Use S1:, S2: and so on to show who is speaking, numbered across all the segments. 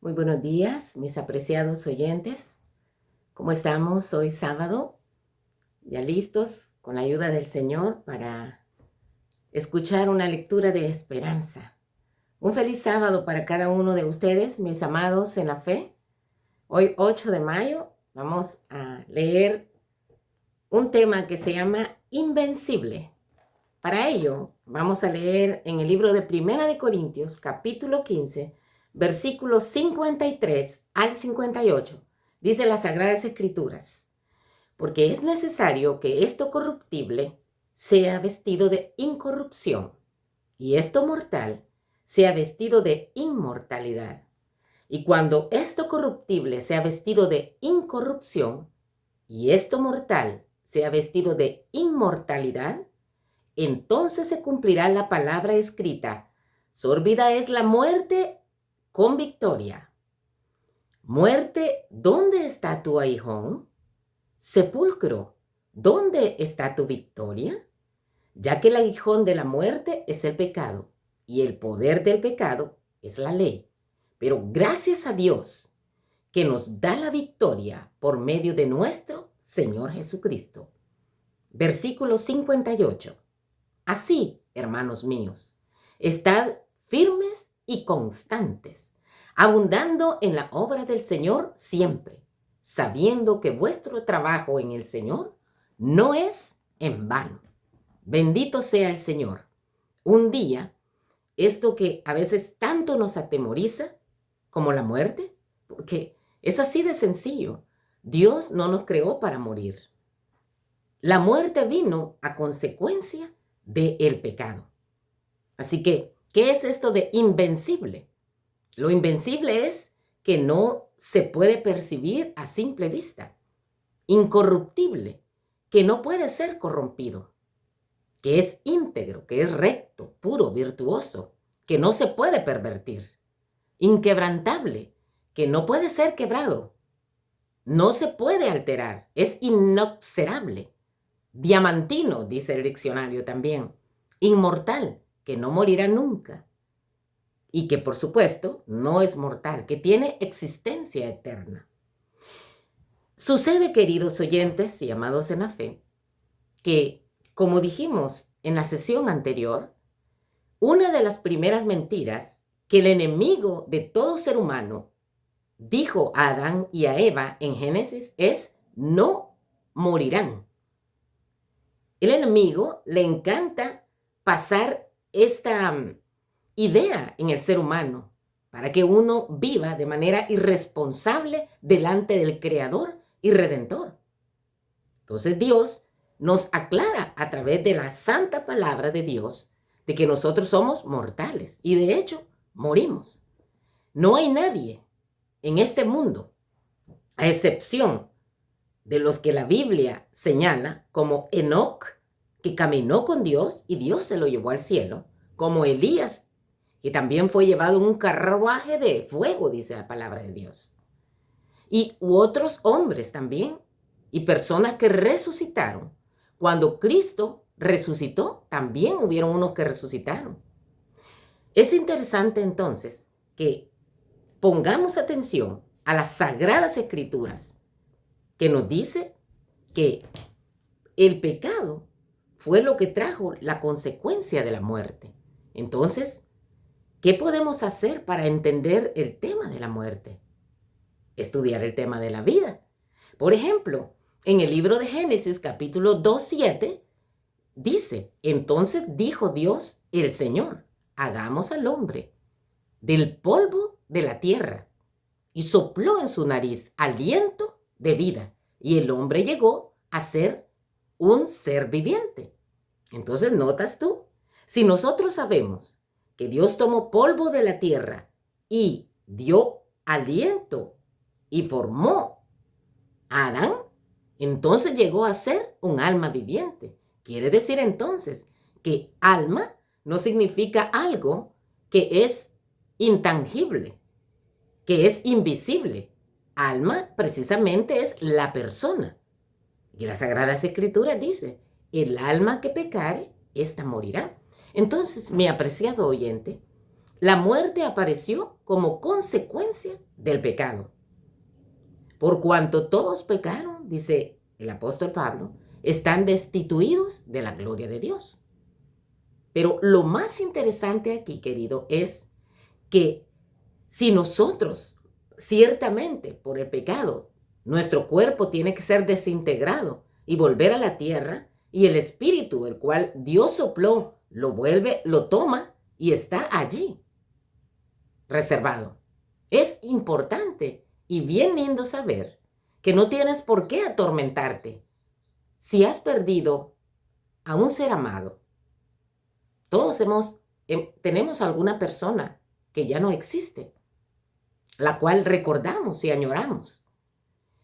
S1: Muy buenos días, mis apreciados oyentes. ¿Cómo estamos hoy sábado? Ya listos con la ayuda del Señor para escuchar una lectura de esperanza. Un feliz sábado para cada uno de ustedes, mis amados en la fe. Hoy 8 de mayo vamos a leer un tema que se llama Invencible. Para ello, vamos a leer en el libro de Primera de Corintios, capítulo 15, versículos 53 al 58. Dice las Sagradas Escrituras: porque es necesario que esto corruptible sea vestido de incorrupción, y esto mortal sea vestido de inmortalidad. Y cuando esto corruptible sea vestido de incorrupción, y esto mortal sea vestido de inmortalidad, entonces se cumplirá la palabra escrita: sórbida es la muerte con victoria. Muerte, ¿dónde está tu aguijón? Sepulcro, ¿dónde está tu victoria? Ya que el aguijón de la muerte es el pecado, y el poder del pecado es la ley. Pero gracias a Dios, que nos da la victoria por medio de nuestro Señor Jesucristo. Versículo 58. Así, hermanos míos, estad firmes y constantes, abundando en la obra del Señor siempre, sabiendo que vuestro trabajo en el Señor no es en vano. Bendito sea el Señor. Un día, esto que a veces tanto nos atemoriza como la muerte, porque es así de sencillo. Dios no nos creó para morir. La muerte vino a consecuencia del pecado. Así que, ¿qué es esto de invencible? Lo invencible es que no se puede percibir a simple vista. Incorruptible, que no puede ser corrompido. Que es íntegro, que es recto, puro, virtuoso, que no se puede pervertir. Inquebrantable, que no puede ser quebrado. No se puede alterar, es inexorable. Diamantino, dice el diccionario también. Inmortal, que no morirá nunca. Y que por supuesto no es mortal, que tiene existencia eterna. Sucede, queridos oyentes y amados en la fe, que, como dijimos en la sesión anterior, una de las primeras mentiras que el enemigo de todo ser humano dijo a Adán y a Eva en Génesis es: no morirán. El enemigo le encanta pasar esta idea en el ser humano para que uno viva de manera irresponsable delante del Creador y Redentor. Entonces Dios nos aclara a través de la santa palabra de Dios de que nosotros somos mortales y de hecho morimos. No hay nadie en este mundo, a excepción de los que la Biblia señala como Enoc, que caminó con Dios y Dios se lo llevó al cielo, como Elías, que también fue llevado en un carruaje de fuego, dice la palabra de Dios. Y otros hombres también, y personas que resucitaron. Cuando Cristo resucitó, también hubieron unos que resucitaron. Es interesante entonces que pongamos atención a las Sagradas Escrituras, que nos dice que el pecado fue lo que trajo la consecuencia de la muerte. Entonces, ¿qué podemos hacer para entender el tema de la muerte? Estudiar el tema de la vida. Por ejemplo, en el libro de Génesis, capítulo 2:7, dice: entonces dijo Dios el Señor, hagamos al hombre del polvo de la tierra, y sopló en su nariz aliento de vida, y el hombre llegó a ser un ser viviente. Entonces, ¿notas tú? Si nosotros sabemos que Dios tomó polvo de la tierra y dio aliento y formó a Adán, entonces llegó a ser un alma viviente. Quiere decir entonces que alma no significa algo que es intangible, que es invisible. Alma precisamente es la persona. Y las Sagradas Escrituras dice: el alma que pecare, ésta morirá. Entonces, mi apreciado oyente, La muerte apareció como consecuencia del pecado. Por cuanto todos pecaron, dice el apóstol Pablo, están destituidos de la gloria de Dios. Pero lo más interesante aquí, querido, es que si nosotros, ciertamente por el pecado, nuestro cuerpo tiene que ser desintegrado y volver a la tierra, y el espíritu, el cual Dios sopló, lo vuelve, lo toma y está allí, reservado. Es importante y bien lindo saber que no tienes por qué atormentarte si has perdido a un ser amado. Todos tenemos alguna persona que ya no existe, la cual recordamos y añoramos.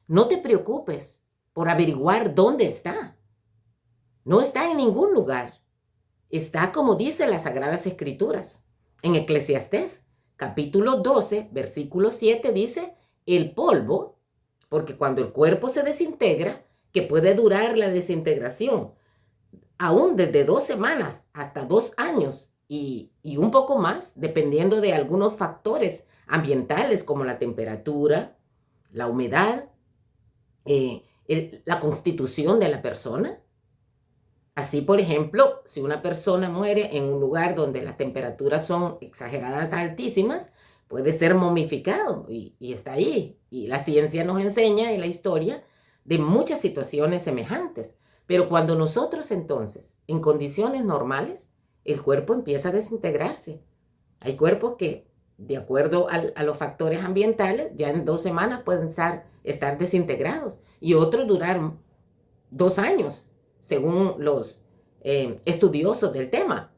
S1: No te preocupes por averiguar dónde está. No está en ningún lugar. Está como dice las Sagradas Escrituras. En Eclesiastés, capítulo 12, versículo 7 dice, el polvo, porque cuando el cuerpo se desintegra, que puede durar la desintegración aún desde 2 semanas hasta 2 años y un poco más, dependiendo de algunos factores ambientales como la temperatura, la humedad, la constitución de la persona. Así, por ejemplo, si una persona muere en un lugar donde las temperaturas son exageradas altísimas, puede ser momificado y está ahí. Y la ciencia nos enseña en la historia de muchas situaciones semejantes. Pero cuando nosotros entonces, en condiciones normales, el cuerpo empieza a desintegrarse. Hay cuerpos que, de acuerdo a los factores ambientales, ya en 2 semanas pueden estar desintegrados y otros durar 2 años, según los estudiosos del tema.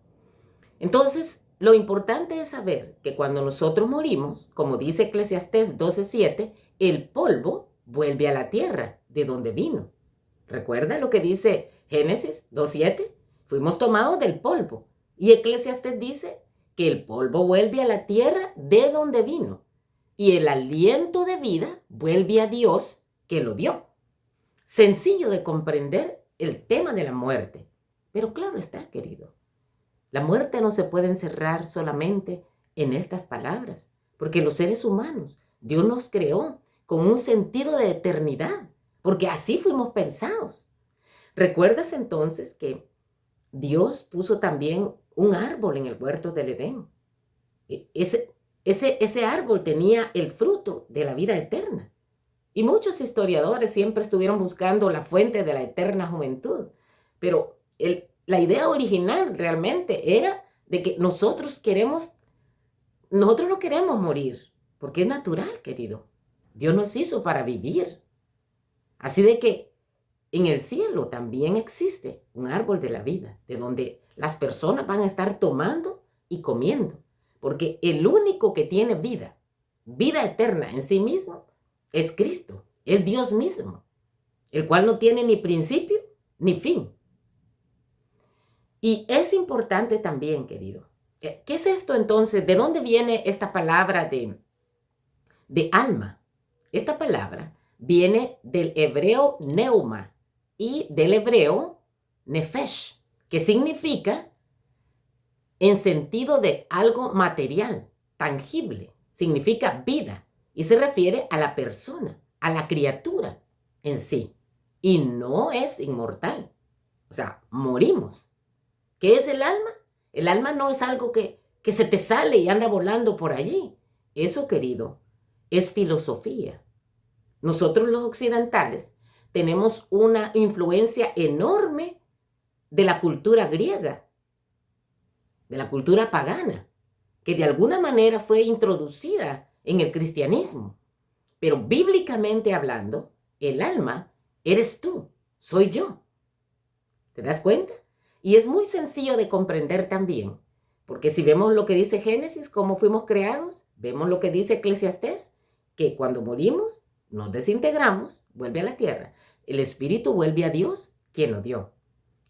S1: Entonces, lo importante es saber que cuando nosotros morimos, como dice Eclesiastés 12:7, el polvo vuelve a la tierra de donde vino. ¿Recuerda lo que dice Génesis 2:7? Fuimos tomados del polvo. Y Eclesiastés dice que el polvo vuelve a la tierra de donde vino. Y el aliento de vida vuelve a Dios que lo dio. Sencillo de comprender el tema de la muerte. Pero claro está, querido, la muerte no se puede encerrar solamente en estas palabras, porque los seres humanos, Dios nos creó con un sentido de eternidad, porque así fuimos pensados. ¿Recuerdas entonces que Dios puso también un árbol en el huerto del Edén? Ese árbol tenía el fruto de la vida eterna. Y muchos historiadores siempre estuvieron buscando la fuente de la eterna juventud. Pero la idea original realmente era de que nosotros no queremos morir, porque es natural, querido. Dios nos hizo para vivir. Así de que en el cielo también existe un árbol de la vida, de donde las personas van a estar tomando y comiendo. Porque el único que tiene vida eterna en sí mismo, es Cristo, es Dios mismo, el cual no tiene ni principio ni fin. Y es importante también, querido, ¿qué es esto entonces? ¿De dónde viene esta palabra de alma? Esta palabra viene del hebreo neuma y del hebreo nefesh, que significa en sentido de algo material, tangible, significa vida y se refiere a la persona, a la criatura en sí, y no es inmortal. O sea, morimos. ¿Qué es el alma? El alma no es algo que se te sale y anda volando por allí. Eso, querido, es filosofía. Nosotros los occidentales tenemos una influencia enorme de la cultura griega, de la cultura pagana, que de alguna manera fue introducida en el cristianismo. Pero bíblicamente hablando, el alma eres tú, soy yo. ¿Te das cuenta? Y es muy sencillo de comprender también, porque si vemos lo que dice Génesis, cómo fuimos creados, vemos lo que dice Eclesiastés, que cuando morimos, nos desintegramos, vuelve a la tierra. El espíritu vuelve a Dios, quien lo dio.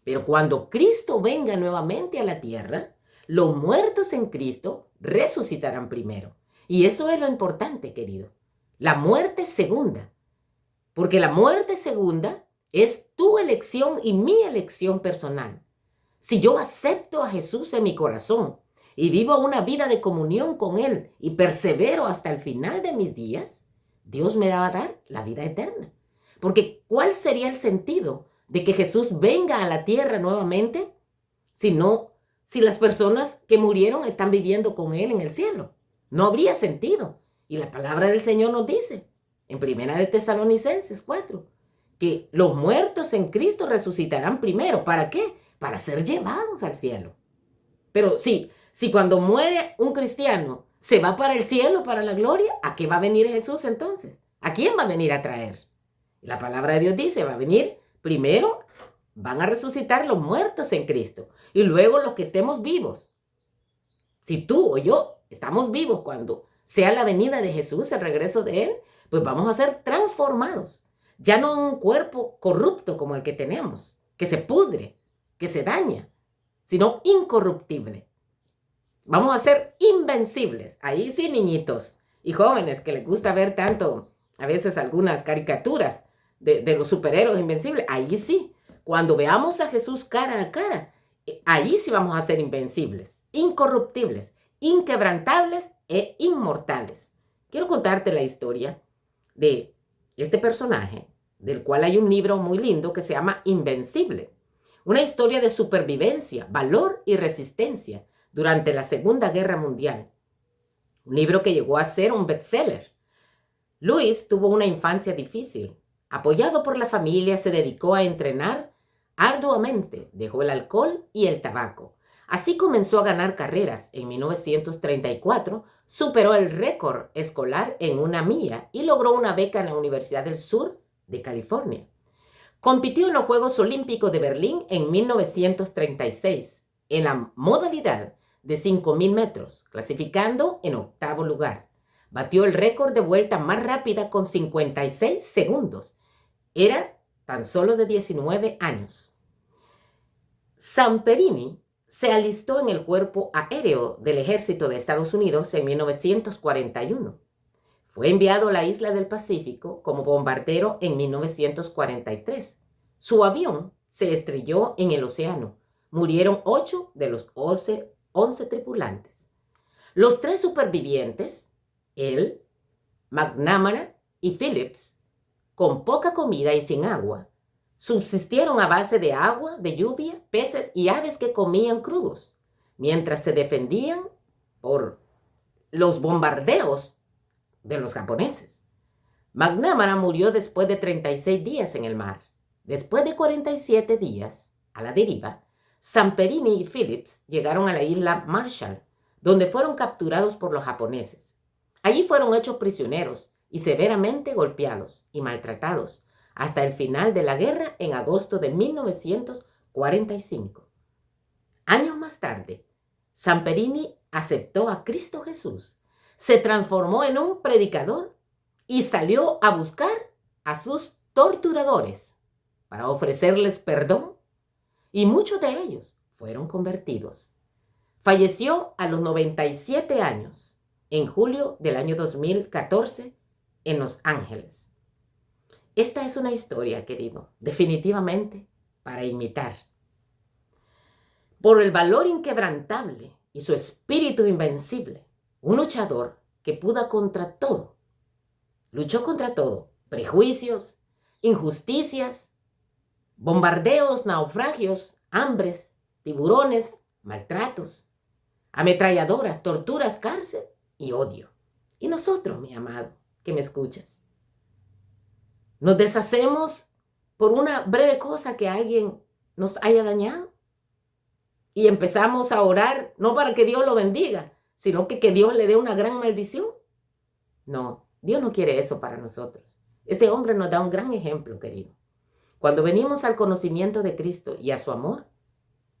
S1: Pero cuando Cristo venga nuevamente a la tierra, los muertos en Cristo resucitarán primero. Y eso es lo importante, querido. La muerte segunda. Porque la muerte segunda es tu elección y mi elección personal. Si yo acepto a Jesús en mi corazón y vivo una vida de comunión con Él y persevero hasta el final de mis días, Dios me va a dar la vida eterna. Porque ¿cuál sería el sentido de que Jesús venga a la tierra nuevamente si las personas que murieron están viviendo con Él en el cielo? No habría sentido. Y la palabra del Señor nos dice, en 1 de Tesalonicenses 4, que los muertos en Cristo resucitarán primero. ¿Para qué? Para ser llevados al cielo. Pero si cuando muere un cristiano se va para el cielo, para la gloria, ¿a qué va a venir Jesús entonces? ¿A quién va a venir a traer? La palabra de Dios dice, va a venir primero, van a resucitar los muertos en Cristo y luego los que estemos vivos. Si tú o yo estamos vivos cuando sea la venida de Jesús, el regreso de Él, pues vamos a ser transformados. Ya no un cuerpo corrupto como el que tenemos, que se pudre, que se daña, sino incorruptible. Vamos a ser invencibles. Ahí sí, niñitos y jóvenes que les gusta ver tanto, a veces algunas caricaturas de los superhéroes invencibles, ahí sí, cuando veamos a Jesús cara a cara, ahí sí vamos a ser invencibles, incorruptibles, inquebrantables e inmortales. Quiero contarte la historia de este personaje, del cual hay un libro muy lindo que se llama Invencible. Una historia de supervivencia, valor y resistencia durante la Segunda Guerra Mundial. Un libro que llegó a ser un bestseller. Luis tuvo una infancia difícil. Apoyado por la familia, se dedicó a entrenar arduamente. Dejó el alcohol y el tabaco. Así comenzó a ganar carreras. En 1934 superó el récord escolar en una milla y logró una beca en la Universidad del Sur de California. Compitió en los Juegos Olímpicos de Berlín en 1936 en la modalidad de 5,000 metros, clasificando en 8º lugar. Batió el récord de vuelta más rápida con 56 segundos. Era tan solo de 19 años. Samperini se alistó en el Cuerpo Aéreo del Ejército de Estados Unidos en 1941. Fue enviado a la isla del Pacífico como bombardero en 1943. Su avión se estrelló en el océano. Murieron 8 de los 11 tripulantes. Los 3 supervivientes, él, McNamara y Phillips, con poca comida y sin agua, subsistieron a base de agua, de lluvia, peces y aves que comían crudos, mientras se defendían por los bombardeos de los japoneses. McNamara murió después de 36 días en el mar. Después de 47 días a la deriva, Samperini y Phillips llegaron a la isla Marshall, donde fueron capturados por los japoneses. Allí fueron hechos prisioneros y severamente golpeados y maltratados hasta el final de la guerra en agosto de 1945. Años más tarde, Samperini aceptó a Cristo Jesús, se transformó en un predicador y salió a buscar a sus torturadores para ofrecerles perdón, y muchos de ellos fueron convertidos. Falleció a los 97 años, en julio del año 2014, en Los Ángeles. Esta es una historia, querido, definitivamente para imitar. Por el valor inquebrantable y su espíritu invencible, un luchador que pudo contra todo. Luchó contra todo. Prejuicios, injusticias, bombardeos, naufragios, hambres, tiburones, maltratos, ametralladoras, torturas, cárcel y odio. Y nosotros, mi amado, que me escuchas, nos deshacemos por una breve cosa que alguien nos haya dañado y empezamos a orar no para que Dios lo bendiga, sino que Dios le dé una gran maldición. No, Dios no quiere eso para nosotros. Este hombre nos da un gran ejemplo, querido. Cuando venimos al conocimiento de Cristo y a su amor,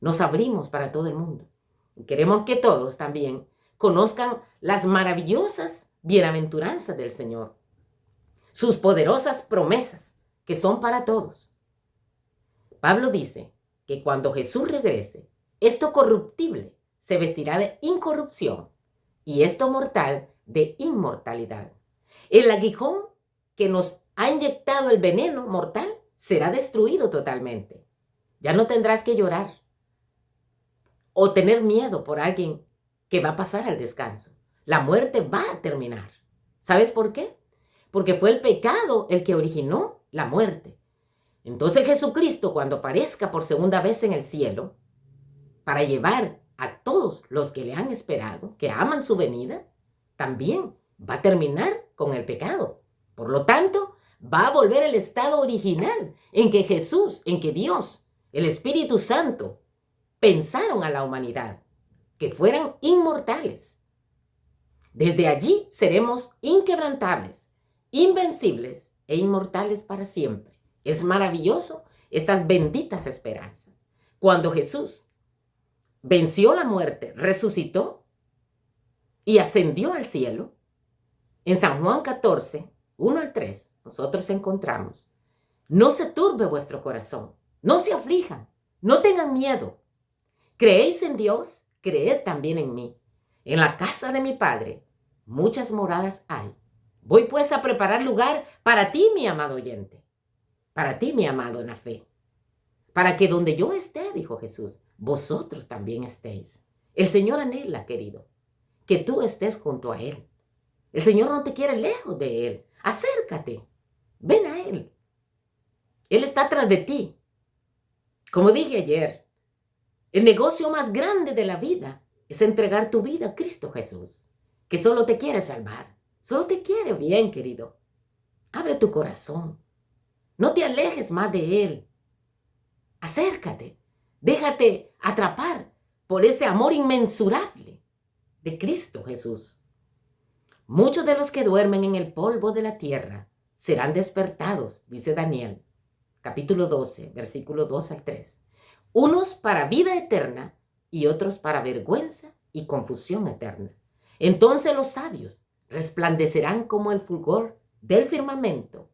S1: nos abrimos para todo el mundo. Y queremos que todos también conozcan las maravillosas bienaventuranzas del Señor, sus poderosas promesas que son para todos. Pablo dice que cuando Jesús regrese, esto corruptible se vestirá de incorrupción y esto mortal de inmortalidad. El aguijón que nos ha inyectado el veneno mortal será destruido totalmente. Ya no tendrás que llorar o tener miedo por alguien que va a pasar al descanso. La muerte va a terminar. ¿Sabes por qué? Porque fue el pecado el que originó la muerte. Entonces Jesucristo, cuando aparezca por segunda vez en el cielo, para llevar a todos los que le han esperado, que aman su venida, también va a terminar con el pecado. Por lo tanto, va a volver al estado original en que Jesús, en que Dios, el Espíritu Santo, pensaron a la humanidad, que fueran inmortales. Desde allí seremos inquebrantables, invencibles e inmortales para siempre. Es maravilloso estas benditas esperanzas. Cuando Jesús venció la muerte, resucitó y ascendió al cielo, en San Juan 14, 1 al 3, nosotros encontramos: no se turbe vuestro corazón, no se aflijan, no tengan miedo. ¿Creéis en Dios? Creed también en mí. En la casa de mi Padre muchas moradas hay. Voy pues a preparar lugar para ti, mi amado oyente, para ti, mi amado en la fe, para que donde yo esté, dijo Jesús, vosotros también estéis. El Señor anhela, querido, que tú estés junto a Él. El Señor no te quiere lejos de Él. Acércate, ven a Él. Él está tras de ti. Como dije ayer, el negocio más grande de la vida es entregar tu vida a Cristo Jesús, que solo te quiere salvar, solo te quiere bien, querido. Abre tu corazón, no te alejes más de Él. Acércate, déjate atrapar por ese amor inmensurable de Cristo Jesús. Muchos de los que duermen en el polvo de la tierra serán despertados, dice Daniel, capítulo 12, versículo 2 al 3. Unos para vida eterna y otros para vergüenza y confusión eterna. Entonces los sabios resplandecerán como el fulgor del firmamento,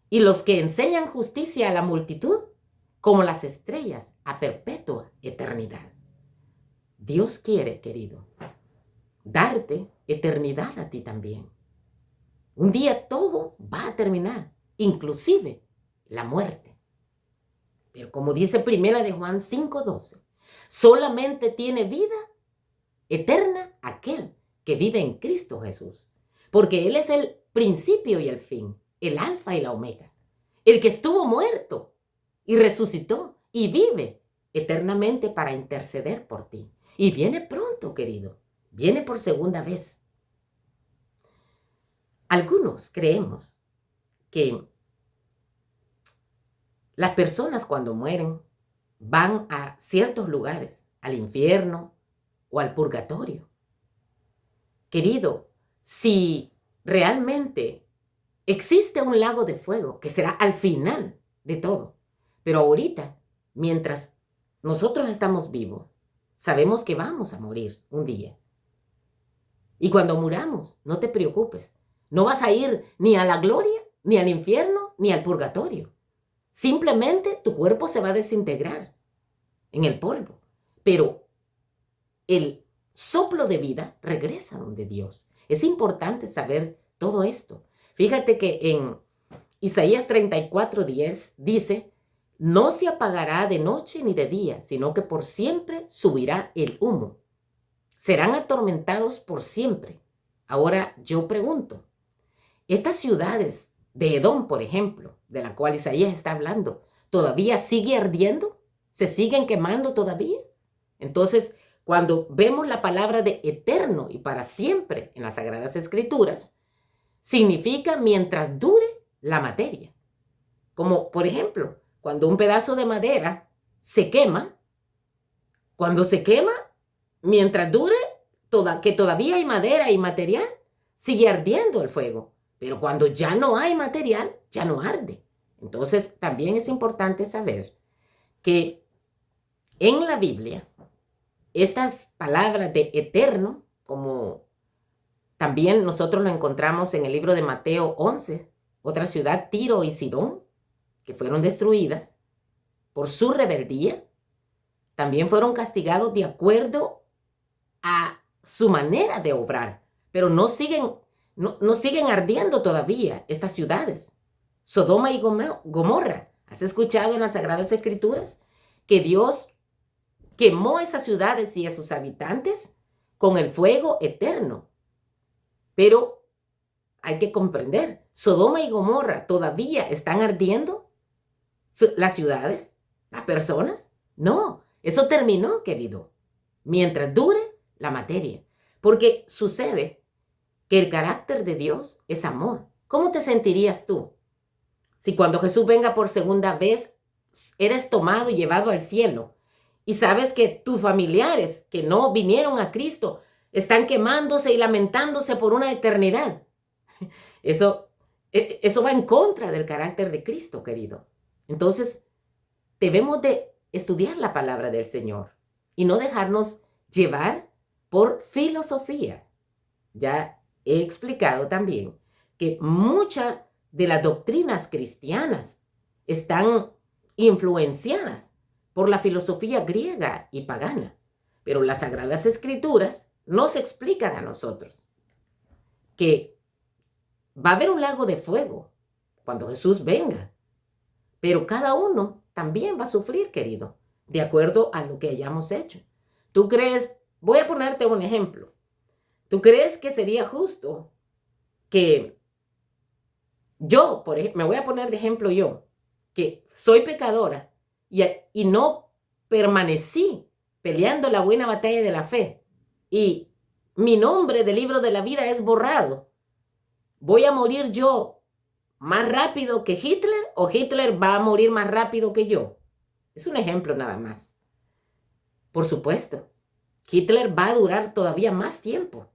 S1: y los que enseñan justicia a la multitud como las estrellas a perpetua eternidad. Dios quiere, querido, darte eternidad a ti también. Un día todo va a terminar, inclusive la muerte. Pero como dice Primera de Juan 5:12, solamente tiene vida eterna aquel que vive en Cristo Jesús, porque Él es el principio y el fin, el alfa y la omega, el que estuvo muerto y resucitó y vive eternamente para interceder por ti. Y viene pronto, querido, viene por segunda vez. Algunos creemos que las personas cuando mueren van a ciertos lugares, al infierno o al purgatorio. Querido, si realmente existe un lago de fuego que será al final de todo, pero ahorita, mientras nosotros estamos vivos, sabemos que vamos a morir un día. Y cuando muramos, no te preocupes, no vas a ir ni a la gloria, ni al infierno, ni al purgatorio. Simplemente tu cuerpo se va a desintegrar en el polvo, pero el soplo de vida regresa donde Dios. Es importante saber todo esto. Fíjate que en Isaías 34:10 dice: no se apagará de noche ni de día, sino que por siempre subirá el humo. Serán atormentados por siempre. Ahora yo pregunto, estas ciudades de Edom, por ejemplo, de la cual Isaías está hablando, ¿todavía sigue ardiendo? ¿Se siguen quemando todavía? Entonces, cuando vemos la palabra de eterno y para siempre en las Sagradas Escrituras, significa mientras dure la materia. Como, por ejemplo, cuando un pedazo de madera se quema, cuando se quema, mientras dure, que todavía hay madera y material, sigue ardiendo el fuego. Pero cuando ya no hay material, ya no arde. Entonces, también es importante saber que en la Biblia, estas palabras de eterno, como también nosotros lo encontramos en el libro de Mateo 11, otra ciudad, Tiro y Sidón, que fueron destruidas por su rebeldía, también fueron castigados de acuerdo a su manera de obrar, pero no siguen ardiendo todavía estas ciudades. Sodoma y Gomorra. ¿Has escuchado en las Sagradas Escrituras que Dios quemó esas ciudades y a sus habitantes con el fuego eterno. Pero hay que comprender, Sodoma y Gomorra todavía están ardiendo, las ciudades, las personas. No, eso terminó, querido, mientras dure la materia. Porque sucede que el carácter de Dios es amor. ¿Cómo te sentirías tú si cuando Jesús venga por segunda vez eres tomado y llevado al cielo y sabes que tus familiares que no vinieron a Cristo están quemándose y lamentándose por una eternidad? Eso va en contra del carácter de Cristo, querido. Entonces, debemos de estudiar la palabra del Señor y no dejarnos llevar por filosofía. Ya he explicado también que muchas de las doctrinas cristianas están influenciadas por la filosofía griega y pagana, pero las Sagradas Escrituras nos explican a nosotros que va a haber un lago de fuego cuando Jesús venga, pero cada uno también va a sufrir, querido, de acuerdo a lo que hayamos hecho. ¿Tú crees? Voy a ponerte un ejemplo. ¿Tú crees que sería justo que yo, por ejemplo, me voy a poner de ejemplo yo, que soy pecadora y no permanecí peleando la buena batalla de la fe y mi nombre del libro de la vida es borrado? ¿Voy a morir yo más rápido que Hitler o Hitler va a morir más rápido que yo? Es un ejemplo nada más. Por supuesto, Hitler va a durar todavía más tiempo,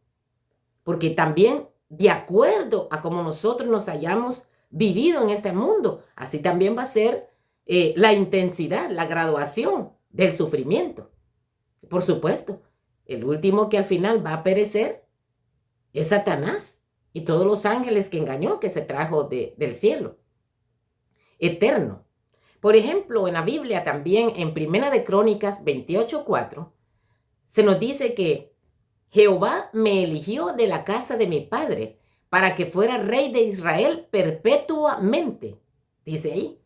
S1: porque también de acuerdo a cómo nosotros nos hayamos vivido en este mundo, así también va a ser la intensidad, la graduación del sufrimiento. Por supuesto, el último que al final va a perecer es Satanás y todos los ángeles que engañó, que se trajo del cielo. Eterno. Por ejemplo, en la Biblia también, en Primera de Crónicas 28:4, se nos dice que Jehová me eligió de la casa de mi padre para que fuera rey de Israel perpetuamente. Dice ahí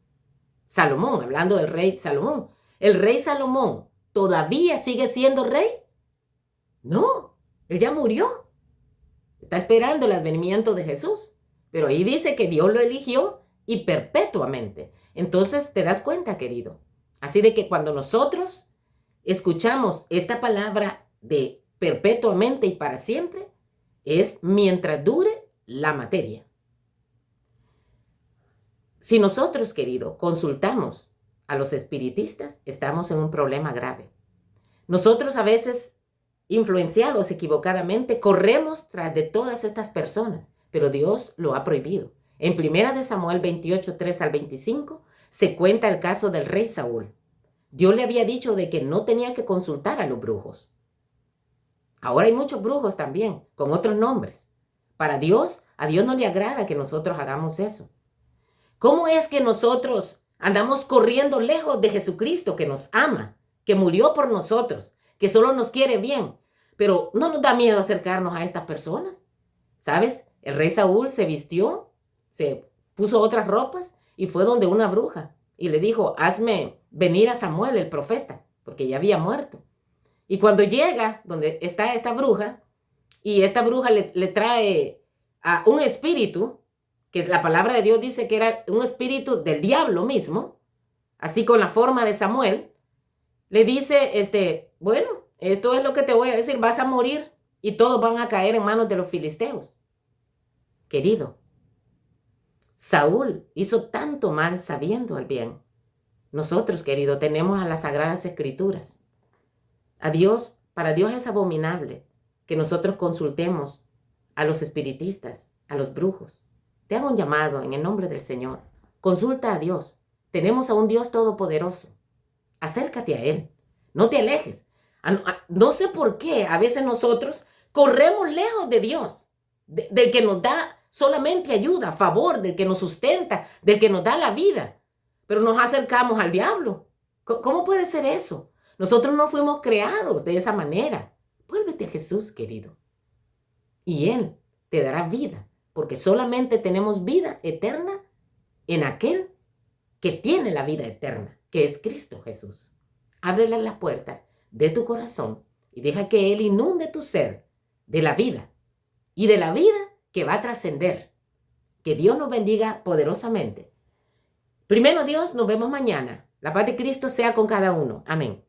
S1: Salomón, hablando del rey Salomón. ¿El rey Salomón todavía sigue siendo rey? No, él ya murió. Está esperando el advenimiento de Jesús. Pero ahí dice que Dios lo eligió y perpetuamente. Entonces, ¿te das cuenta, querido? Así de que cuando nosotros escuchamos esta palabra de perpetuamente y para siempre, es mientras dure la materia. Si nosotros, querido, consultamos a los espiritistas, estamos en un problema grave. Nosotros a veces, influenciados equivocadamente, corremos tras de todas estas personas, pero Dios lo ha prohibido. En 1 Samuel 28, 3 al 25, se cuenta el caso del rey Saúl. Dios le había dicho de que no tenía que consultar a los brujos. Ahora hay muchos brujos también, con otros nombres. Para Dios, a Dios no le agrada que nosotros hagamos eso. ¿Cómo es que nosotros andamos corriendo lejos de Jesucristo, que nos ama, que murió por nosotros, que solo nos quiere bien? Pero no nos da miedo acercarnos a estas personas. ¿Sabes? El rey Saúl se vistió, se puso otras ropas y fue donde una bruja y le dijo, hazme venir a Samuel, el profeta, porque ya había muerto. Y cuando llega donde está esta bruja, y esta bruja le trae a un espíritu, que la palabra de Dios dice que era un espíritu del diablo mismo, así con la forma de Samuel, le dice, bueno, esto es lo que te voy a decir, vas a morir y todos van a caer en manos de los filisteos. Querido, Saúl hizo tanto mal sabiendo el bien. Nosotros, querido, tenemos a las Sagradas Escrituras. Para Dios es abominable que nosotros consultemos a los espiritistas, a los brujos. Te hago un llamado en el nombre del Señor. Consulta a Dios. Tenemos a un Dios todopoderoso. Acércate a Él. No te alejes. No sé por qué a veces nosotros corremos lejos de Dios, del que nos da solamente ayuda, favor, del que nos sustenta, del que nos da la vida. Pero nos acercamos al diablo. ¿Cómo puede ser eso? Nosotros no fuimos creados de esa manera. Vuélvete a Jesús, querido. Y Él te dará vida, porque solamente tenemos vida eterna en aquel que tiene la vida eterna, que es Cristo Jesús. Ábrele las puertas de tu corazón y deja que Él inunde tu ser de la vida y de la vida que va a trascender. Que Dios nos bendiga poderosamente. Primero Dios, nos vemos mañana. La paz de Cristo sea con cada uno. Amén.